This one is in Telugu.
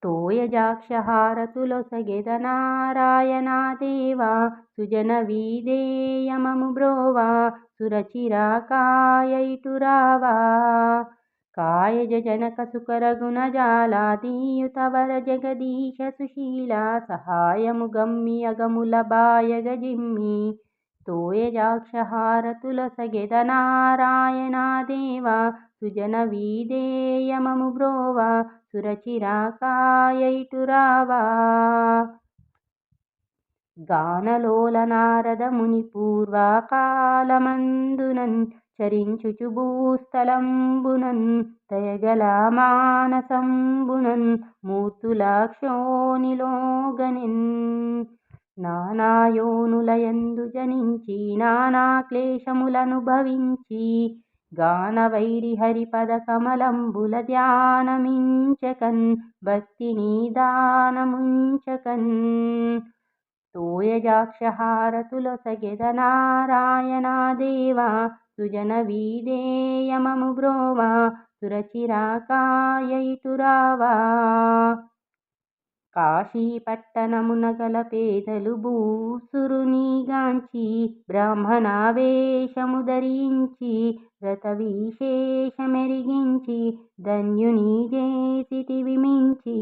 తోయజాక్షహారతులొసగెద నారాయణా దేవా సుజన వీదేయమము బ్రోవా సురచిరాకాయ ఇటురావా కాయజ జనక సుకరగుణజాలా దీయుతవర జగదీశ సుశీల సహాయము గమ్మి అగముల బాయగ జిమ్మి తోయజాక్షహారతులొసగెద నారాయణా దేవా సుజన వీదేయమము బ్రోవా సురచిరాకాయ ఇటురావా గానలోల నారద ముని పూర్వకాలమందునన్ చరించుచు భూస్థలంబునన్ దయగల మానసంబునన్ మూర్తులక్షోనిలోగనెన్ నానాయోనులయందు జనించి నానా క్లేశములనుభవించి గానవైరి హరిపద కమలంబుల ధ్యానమించకన్ భక్తిని దానముంచకన్ తోయజాక్షహారతులొసగెద నారాయణా దేవా సుజన వీదేయమము బ్రోవా సురచిరాకాయ ఇటురావా కాశీపట్టణమున గల పేదలు భూసురునిగాంచి బ్రాహ్మణ వేషము ధరించి వ్రత విశేషమెరిగించి ధన్యుని చేసితివి మించి